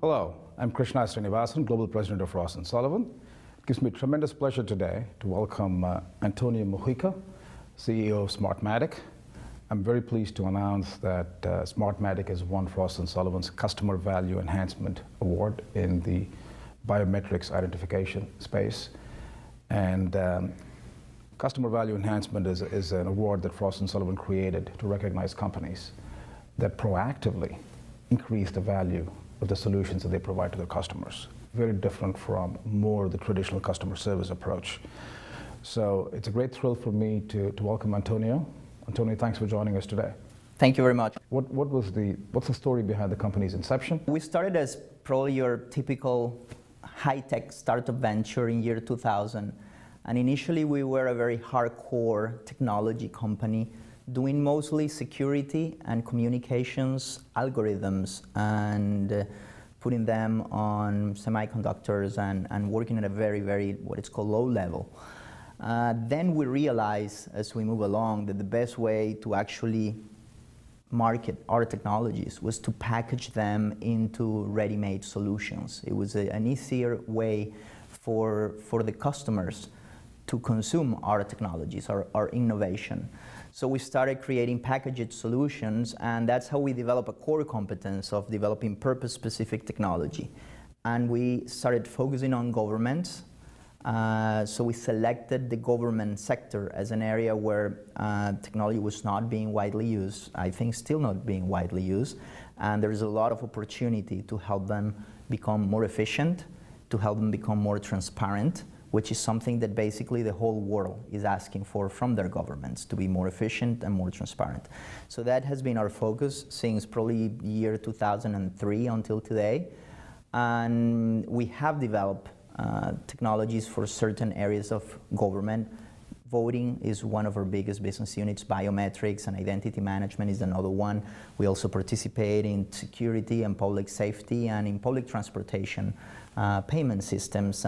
Hello, I'm Krishna Srinivasan, Global President of Frost Sullivan. It gives me tremendous pleasure today to welcome Antonio Mugica, CEO of Smartmatic. I'm very pleased to announce that Smartmatic has won Frost Sullivan's Customer Value Enhancement Award in the biometrics identification space. And Customer Value Enhancement is an award that Frost Sullivan created to recognize companies that proactively increase the value of the solutions that they provide to their customers. Very different from more the traditional customer service approach. So it's a great thrill for me to welcome Antonio. Antonio, thanks for joining us today. Thank you very much. What's the story behind the company's inception? We started as probably your typical high-tech startup venture in year 2000. And initially we were a very hardcore technology company doing mostly security and communications algorithms and putting them on semiconductors and working at a very, what it's called low level. Then we realized as we move along that the best way to actually market our technologies was to package them into ready-made solutions. It was an easier way for the customers to consume our technologies, our innovation. So we started creating packaged solutions, and that's how we develop a core competence of developing purpose-specific technology. And we started focusing on governments. So we selected the government sector as an area where technology was not being widely used, I think still not being widely used, and there's a lot of opportunity to help them become more efficient, to help them become more transparent, which is something that basically the whole world is asking for from their governments, to be more efficient and more transparent. So that has been our focus since probably year 2003 until today. And we have developed technologies for certain areas of government. Voting is one of our biggest business units. Biometrics and identity management is another one. We also participate in security and public safety and in public transportation payment systems,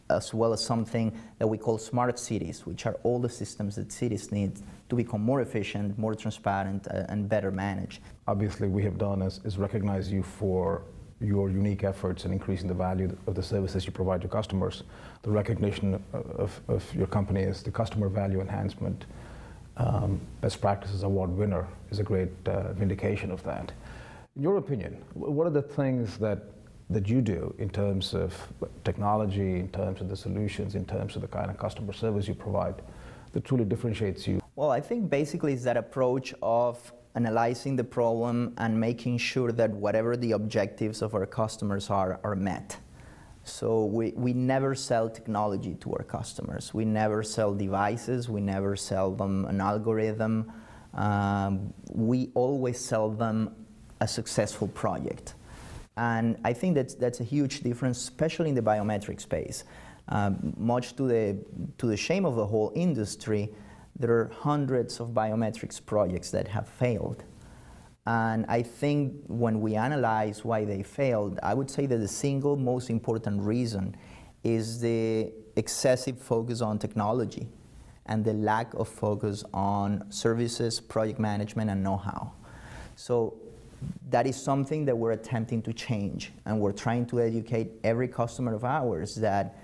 as well as something that we call smart cities, which are all the systems that cities need to become more efficient, more transparent, and better managed. Obviously, we have done is recognize you for your unique efforts in increasing the value of the services you provide to customers. The recognition of your company as the Customer Value Enhancement Best Practices Award winner is a great vindication of that. In your opinion, what are the things that you do in terms of technology, in terms of the solutions, in terms of the kind of customer service you provide that truly differentiates you? Well, I think basically it's that approach of analyzing the problem and making sure that whatever the objectives of our customers are met. So we never sell technology to our customers. We never sell devices. We never sell them an algorithm. We always sell them a successful project. And I think that's a huge difference, especially in the biometric space. Much to the shame of the whole industry, there are hundreds of biometrics projects that have failed. And I think when we analyze why they failed, I would say that the single most important reason is the excessive focus on technology and the lack of focus on services, project management, and know-how. So that is something that we're attempting to change, and we're trying to educate every customer of ours that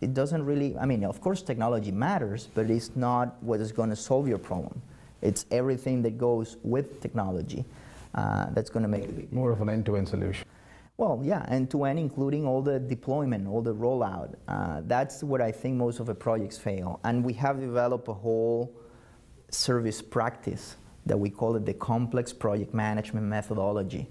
it doesn't really, I mean, of course technology matters, but it's not what is going to solve your problem. It's everything that goes with technology that's going to make it more of an end-to-end solution. Well, yeah, end-to-end, including all the deployment, all the rollout. That's where I think most of the projects fail. And we have developed a whole service practice that we call it the complex project management methodology,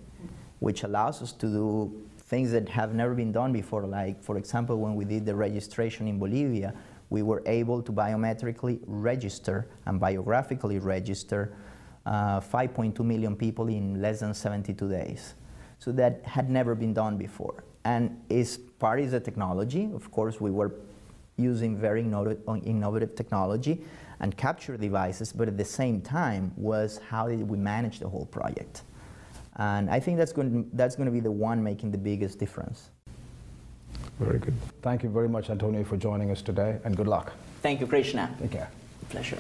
which allows us to do things that have never been done before. Like, for example, when we did the registration in Bolivia, we were able to biometrically register and biographically register 5.2 million people in less than 72 days. So that had never been done before. And part is the technology. Of course, we were using very innovative technology and capture devices, but at the same time was how did we manage the whole project. And I think that's going to be the one making the biggest difference. Very good. Thank you very much, Antonio, for joining us today, and good luck. Thank you, Krishna. Take care. Pleasure.